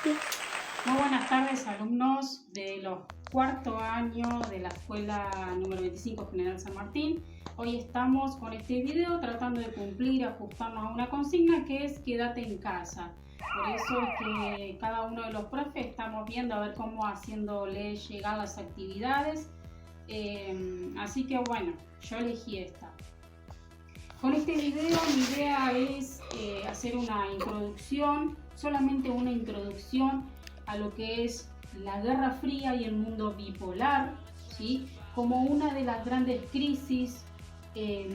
Muy buenas tardes, alumnos de los cuarto año de la escuela número 25 General San Martín. Hoy estamos con este video tratando de cumplir, ajustarnos a una consigna que es quédate en casa. Por eso es que cada uno de los profes estamos viendo a ver cómo haciéndole llegar las actividades. Así que bueno, yo elegí esta. Con este video mi idea es hacer una introducción, solamente una introducción a lo que es la Guerra Fría y el mundo bipolar, ¿sí? Como una de las grandes crisis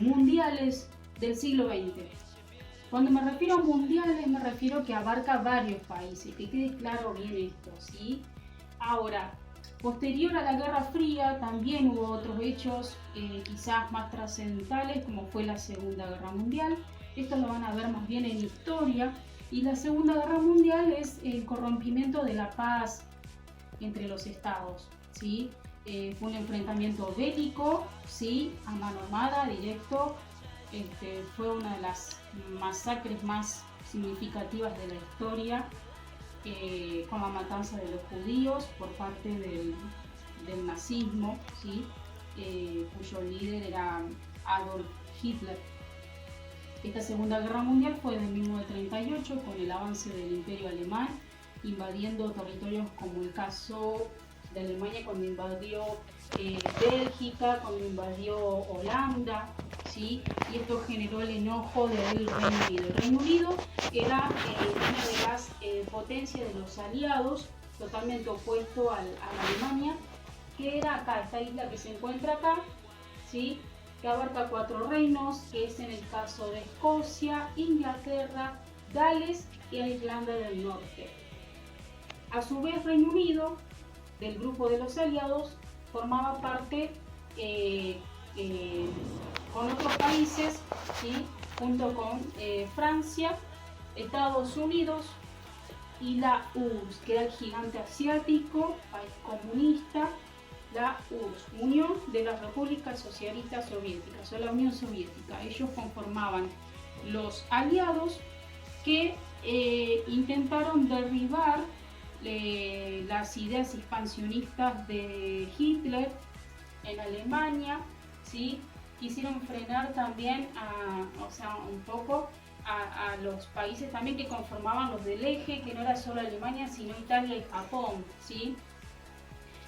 mundiales del siglo XX. Cuando me refiero a mundiales me refiero que abarca varios países, que quede claro bien esto, ¿sí? Ahora, posterior a la Guerra Fría también hubo otros hechos quizás más trascendentales, como fue la Segunda Guerra Mundial. Esto lo van a ver más bien en historia. Y la Segunda Guerra Mundial es el corrompimiento de la paz entre los estados, ¿sí? Fue un enfrentamiento bélico, ¿sí? A mano armada, directo. Fue una de las masacres más significativas de la historia, con la matanza de los judíos por parte del nazismo, ¿sí? Cuyo líder era Adolf Hitler. Esta Segunda Guerra Mundial fue de 1938 con el avance del Imperio Alemán, invadiendo territorios como el caso de Alemania cuando invadió Bélgica, cuando invadió Holanda, ¿sí? Y esto generó el enojo del Reino Unido. El Reino Unido era una de las potencias de los aliados, totalmente opuesto a la Alemania, que era acá, esta isla que se encuentra acá, ¿sí? Que abarca 4 reinos, que es en el caso de Escocia, Inglaterra, Gales y Irlanda del Norte. A su vez, Reino Unido, del grupo de los aliados, formaba parte con otros países, ¿sí? Junto con Francia, Estados Unidos y la URSS, que era el gigante asiático, país comunista, la URSS, Unión de las Repúblicas Socialistas Soviéticas, o la Unión Soviética. Ellos conformaban los aliados que intentaron derribar las ideas expansionistas de Hitler en Alemania, ¿sí? Quisieron frenar también un poco a los países también que conformaban los del eje, que no era solo Alemania, sino Italia y Japón, ¿sí?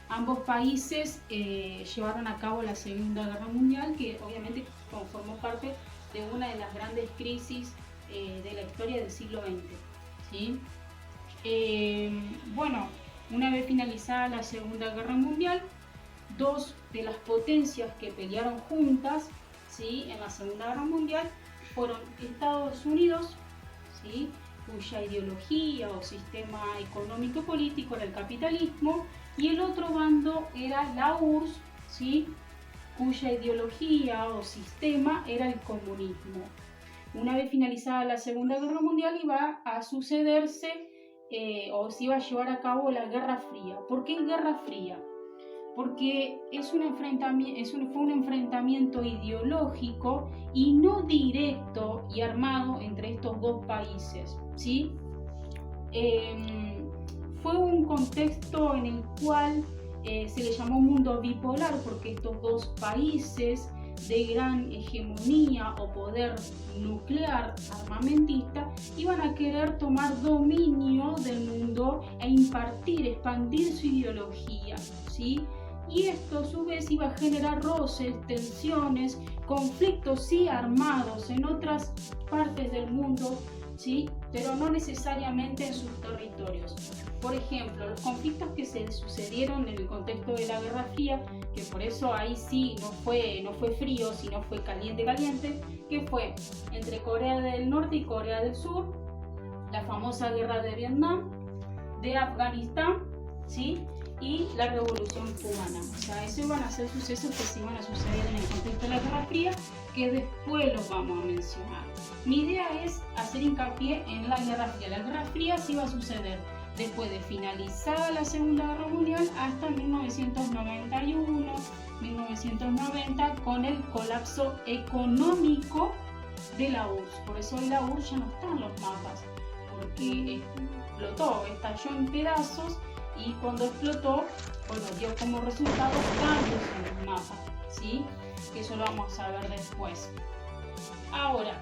Ambos países llevaron a cabo la Segunda Guerra Mundial, que obviamente formó parte de una de las grandes crisis de la historia del siglo XX, ¿sí? Bueno, una vez finalizada la Segunda Guerra Mundial, dos de las potencias que pelearon juntas, ¿sí? En la Segunda Guerra Mundial fueron Estados Unidos, ¿sí? Cuya ideología o sistema económico y político era el capitalismo, y el otro bando era la URSS, ¿sí? Cuya ideología o sistema era el comunismo. Una vez finalizada la Segunda Guerra Mundial iba a sucederse o se iba a llevar a cabo la Guerra Fría. ¿Por qué Guerra Fría? Porque fue un enfrentamiento ideológico y no directo y armado entre estos dos países, ¿sí? Fue un contexto en el cual se le llamó mundo bipolar, porque estos dos países de gran hegemonía o poder nuclear armamentista iban a querer tomar dominio del mundo e expandir su ideología, ¿sí? Y esto a su vez iba a generar roces, tensiones, conflictos sí armados en otras partes del mundo, ¿sí? Pero no necesariamente en sus territorios. Por ejemplo, los conflictos que se sucedieron en el contexto de la Guerra Fría, que por eso ahí sí no fue frío, sino fue caliente, que fue entre Corea del Norte y Corea del Sur, la famosa guerra de Vietnam, de Afganistán, ¿sí? Y la Revolución Cubana. O sea, esos iban a ser sucesos que se iban a suceder en el contexto de la Guerra Fría, que después los vamos a mencionar. Mi idea es hacer hincapié en la Guerra Fría. La Guerra Fría sí va a suceder después de finalizada la Segunda Guerra Mundial hasta 1991, 1990, con el colapso económico de la URSS. Por eso hoy la URSS ya no está en los mapas, porque explotó, estalló en pedazos y cuando explotó, bueno, dio como resultado cambios en el mapa, ¿sí? Que eso lo vamos a ver después. Ahora,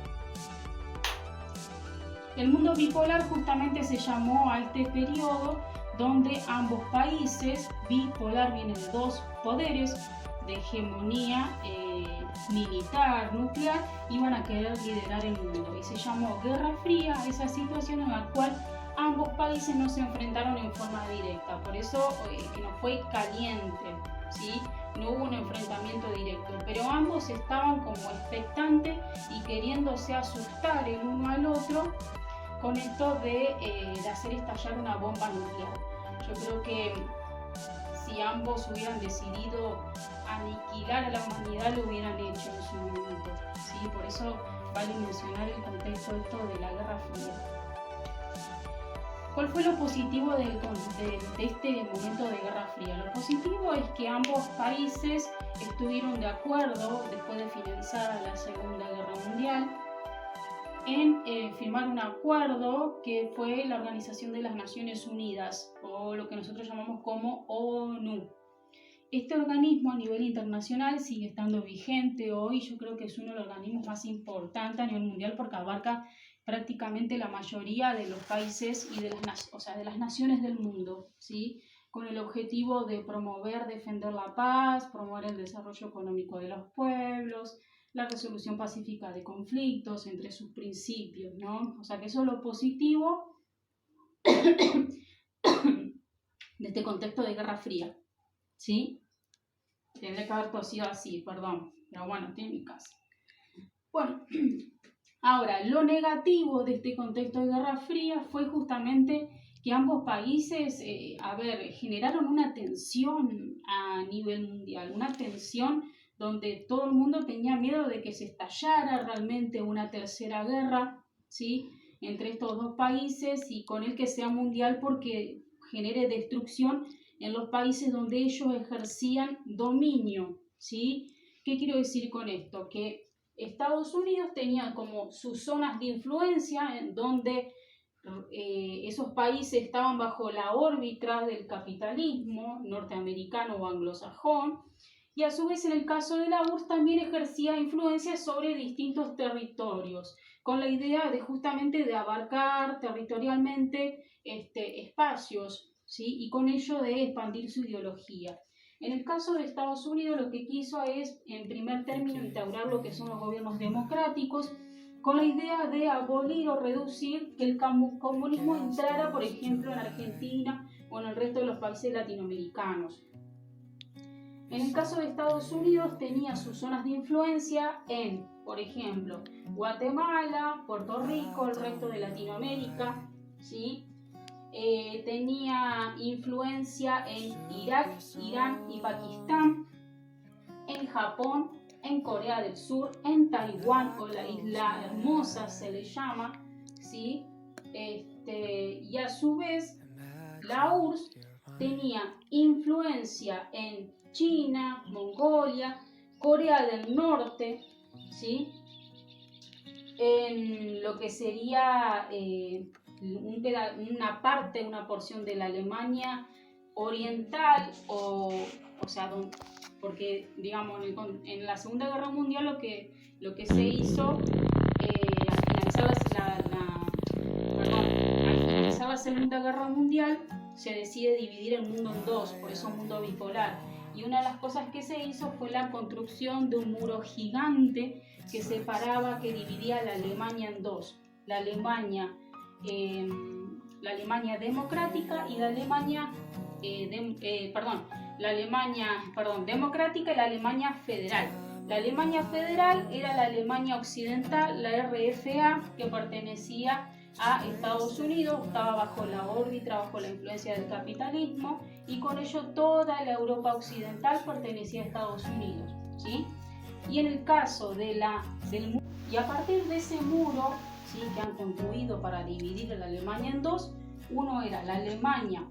el mundo bipolar justamente se llamó a este periodo donde ambos países, bipolar viene de dos poderes de hegemonía militar, nuclear, iban a querer liderar el mundo y se llamó Guerra Fría, esa situación en la cual ambos países no se enfrentaron en forma directa, por eso no fue caliente, ¿sí? No hubo un enfrentamiento directo, pero ambos estaban como expectantes y queriéndose asustar el uno al otro con esto de hacer estallar una bomba nuclear. Yo creo que si ambos hubieran decidido aniquilar a la humanidad, lo hubieran hecho en su momento, ¿sí? Por eso vale mencionar el contexto de la Guerra Fría. ¿Cuál fue lo positivo de este momento de Guerra Fría? Lo positivo es que ambos países estuvieron de acuerdo, después de finalizar la Segunda Guerra Mundial, en firmar un acuerdo que fue la Organización de las Naciones Unidas, o lo que nosotros llamamos como ONU. Este organismo a nivel internacional sigue estando vigente hoy. Yo creo que es uno de los organismos más importantes a nivel mundial porque abarca prácticamente la mayoría de los países y de las naciones del mundo, ¿sí? Con el objetivo de promover, defender la paz, promover el desarrollo económico de los pueblos, la resolución pacífica de conflictos entre sus principios, ¿no? O sea que eso es lo positivo de este contexto de Guerra Fría, ¿sí? Tendré que haber tosido así, perdón, pero bueno, tiene mi casa. Bueno, ahora, lo negativo de este contexto de Guerra Fría fue justamente que ambos países, generaron una tensión a nivel mundial, una tensión donde todo el mundo tenía miedo de que se estallara realmente una tercera guerra, ¿sí? Entre estos dos países y con el que sea mundial porque genere destrucción en los países donde ellos ejercían dominio, ¿sí? ¿Qué quiero decir con esto? Que Estados Unidos tenía como sus zonas de influencia en donde esos países estaban bajo la órbita del capitalismo norteamericano o anglosajón, y a su vez en el caso de la URSS también ejercía influencia sobre distintos territorios, con la idea de justamente de abarcar territorialmente espacios, ¿sí? Y con ello de expandir su ideología. En el caso de Estados Unidos lo que quiso es, en primer término, instaurar lo que son los gobiernos democráticos, con la idea de abolir o reducir que el comunismo entrara, por ejemplo, en Argentina o en el resto de los países latinoamericanos. En el caso de Estados Unidos tenía sus zonas de influencia en, por ejemplo, Guatemala, Puerto Rico, el resto de Latinoamérica, ¿sí? Tenía influencia en Irak, Irán y Pakistán, en Japón, en Corea del Sur, en Taiwán o la Isla Hermosa se le llama, ¿sí? Y a su vez la URSS tenía influencia en China, Mongolia, Corea del Norte, ¿sí? En lo que sería una porción de la Alemania oriental, porque digamos en la Segunda Guerra Mundial lo que se hizo al finalizar la Segunda Guerra Mundial se decide dividir el mundo en dos, por eso mundo bipolar. Y una de las cosas que se hizo fue la construcción de un muro gigante que dividía la Alemania en dos. La Alemania democrática y la Alemania democrática y la Alemania federal. La Alemania federal era la Alemania occidental, la RFA, que pertenecía a Estados Unidos, estaba bajo la órbita, bajo la influencia del capitalismo, y con ello toda la Europa occidental pertenecía a Estados Unidos, ¿sí? Y en el caso y a partir de ese muro, ¿sí?, que han construido para dividir a la Alemania en dos, uno era la Alemania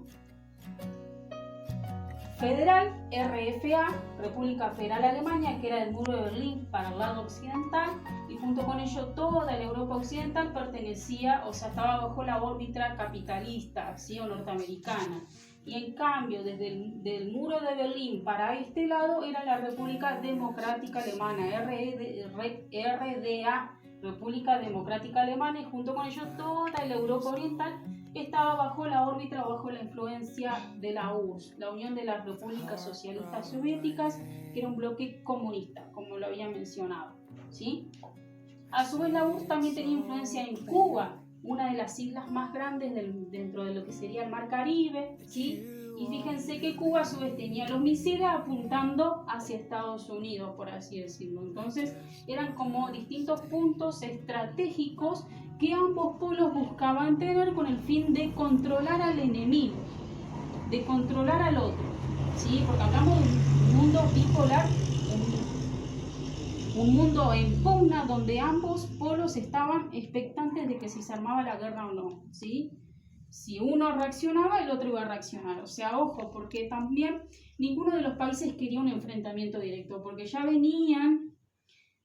federal, RFA, República Federal Alemania, que era el muro de Berlín para el lado occidental, y junto con ello toda la Europa occidental pertenecía, o sea, estaba bajo la órbita capitalista, ¿sí? O norteamericana. Y en cambio, desde el muro de Berlín para este lado era la República Democrática Alemana, RDA, República Democrática Alemana, y junto con ello toda la Europa Oriental estaba bajo la órbita o bajo la influencia de la URSS, la Unión de las Repúblicas Socialistas Soviéticas, que era un bloque comunista, como lo había mencionado, ¿sí? A su vez, la URSS también tenía influencia en Cuba, una de las islas más grandes dentro de lo que sería el Mar Caribe, ¿sí? Y fíjense que Cuba a su vez tenía los misiles apuntando hacia Estados Unidos, por así decirlo. Entonces eran como distintos puntos estratégicos que ambos polos buscaban tener con el fin de controlar al enemigo, de controlar al otro, ¿sí? Porque hablamos de un mundo bipolar, un mundo en pugna donde ambos polos estaban expectantes de que si se armaba la guerra o no, ¿sí? Si uno reaccionaba, el otro iba a reaccionar. O sea, ojo, porque también ninguno de los países quería un enfrentamiento directo, porque ya venían,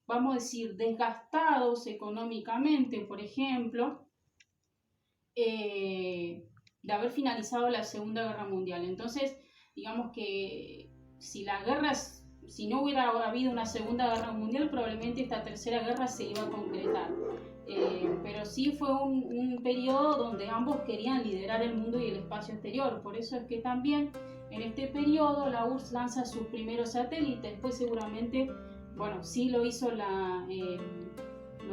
vamos a decir, desgastados económicamente, por ejemplo, de haber finalizado la Segunda Guerra Mundial. Entonces, digamos que si no hubiera habido una Segunda Guerra Mundial, probablemente esta Tercera Guerra se iba a concretar. Pero sí fue un periodo donde ambos querían liderar el mundo y el espacio exterior. Por eso es que también en este periodo la URSS lanza sus primeros satélites. Después seguramente, bueno, sí lo hizo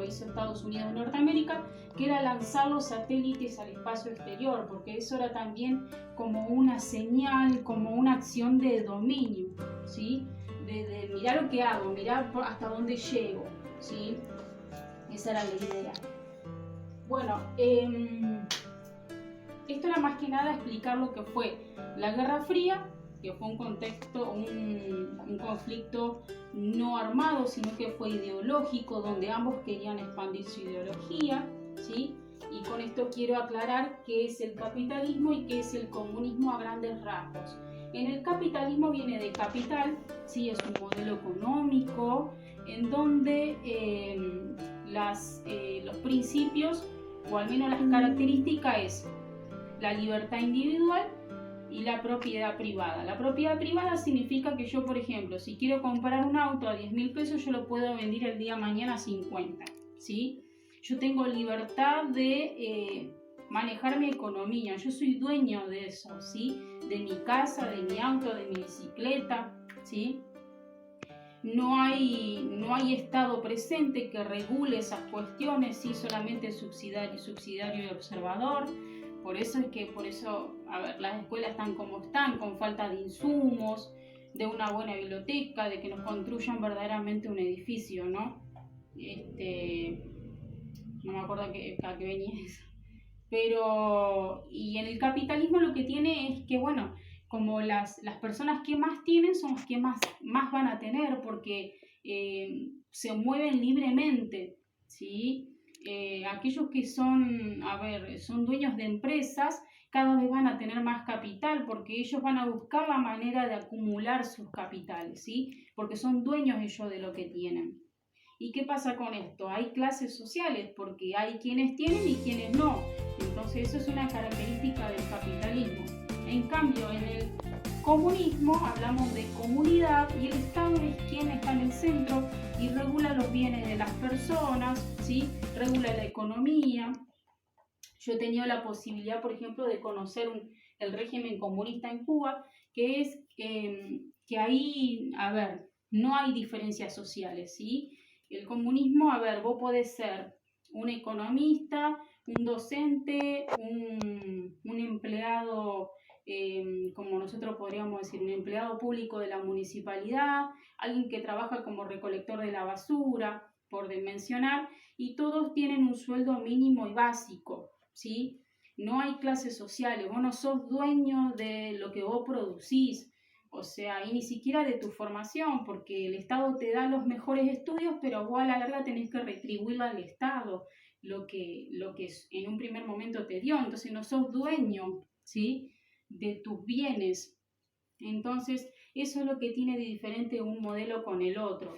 Estados Unidos de Norteamérica, que era lanzar los satélites al espacio exterior, porque eso era también como una señal, como una acción de dominio, ¿sí? De mirar lo que hago, mirar hasta dónde llego, ¿sí? Esa era la idea. Bueno, esto era más que nada explicar lo que fue la Guerra Fría, que fue un contexto, un conflicto no armado, sino que fue ideológico, donde ambos querían expandir su ideología, ¿sí? Y con esto quiero aclarar qué es el capitalismo y qué es el comunismo a grandes rasgos. En el capitalismo viene de capital, ¿sí? Es un modelo económico en donde los principios, o al menos las características, es la libertad individual y la propiedad privada. La propiedad privada significa que yo, por ejemplo, si quiero comprar un auto a 10.000 pesos, yo lo puedo vender el día de mañana a 50, ¿sí? Yo tengo libertad de manejar mi economía, yo soy dueño de eso, ¿sí? De mi casa, de mi auto, de mi bicicleta, ¿sí? No hay Estado presente que regule esas cuestiones, ¿sí? Solamente subsidiario y observador. Por eso, a ver, las escuelas están como están, con falta de insumos, de una buena biblioteca, de que nos construyan verdaderamente un edificio, ¿no? No me acuerdo a qué venía eso. Pero, y en el capitalismo lo que tiene es que, bueno, como las personas que más tienen son las que más van a tener, porque se mueven libremente, ¿sí? Aquellos que son dueños de empresas, cada vez van a tener más capital, porque ellos van a buscar la manera de acumular sus capitales, ¿sí? Porque son dueños ellos de lo que tienen. ¿Y qué pasa con esto? Hay clases sociales, porque hay quienes tienen y quienes no. Entonces eso es una característica del capitalismo. En cambio, en el comunismo hablamos de comunidad y el Estado es quien está en el centro y regula los bienes de las personas, ¿sí? Regula la economía. Yo he tenido la posibilidad, por ejemplo, de conocer el régimen comunista en Cuba, que es que ahí, no hay diferencias sociales, ¿sí? El comunismo, vos podés ser un economista, un docente, un empleado, como nosotros podríamos decir, un empleado público de la municipalidad, alguien que trabaja como recolector de la basura, por mencionar, y todos tienen un sueldo mínimo y básico, ¿sí? No hay clases sociales, vos no sos dueño de lo que vos producís, o sea, y ni siquiera de tu formación, porque el Estado te da los mejores estudios, pero vos a la larga tenés que retribuirle al Estado lo que en un primer momento te dio. Entonces no sos dueño, ¿sí? De tus bienes. Entonces, eso es lo que tiene de diferente un modelo con el otro.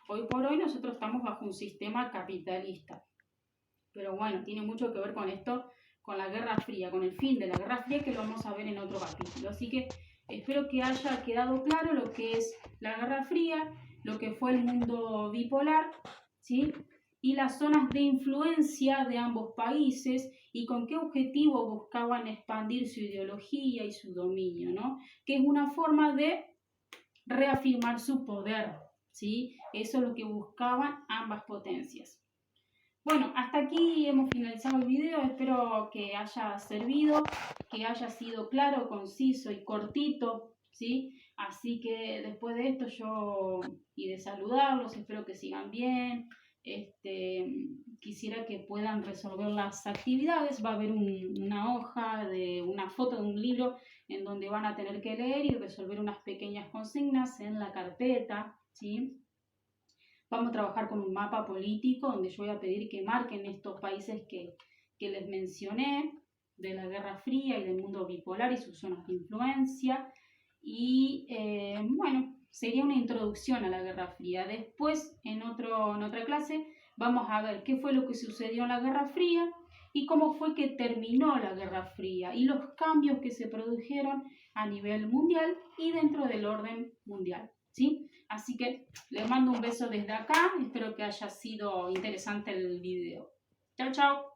Hoy por hoy nosotros estamos bajo un sistema capitalista. Pero bueno, tiene mucho que ver con esto, con la Guerra Fría, con el fin de la Guerra Fría, que lo vamos a ver en otro capítulo. Así que espero que haya quedado claro lo que es la Guerra Fría, lo que fue el mundo bipolar, ¿sí? Y las zonas de influencia de ambos países y con qué objetivo buscaban expandir su ideología y su dominio, ¿no? Que es una forma de reafirmar su poder, ¿sí? Eso es lo que buscaban ambas potencias. Bueno, hasta aquí hemos finalizado el video, espero que haya servido, que haya sido claro, conciso y cortito, ¿sí? Así que después de esto y de saludarlos, espero que sigan bien, quisiera que puedan resolver las actividades, va a haber una hoja, una foto de un libro en donde van a tener que leer y resolver unas pequeñas consignas en la carpeta, ¿sí? Vamos a trabajar con un mapa político donde yo voy a pedir que marquen estos países que les mencioné, de la Guerra Fría y del mundo bipolar y sus zonas de influencia. Y bueno, sería una introducción a la Guerra Fría. Después, en otra clase, vamos a ver qué fue lo que sucedió en la Guerra Fría y cómo fue que terminó la Guerra Fría y los cambios que se produjeron a nivel mundial y dentro del orden mundial, ¿sí? Así que les mando un beso desde acá, espero que haya sido interesante el video. Chao, chao.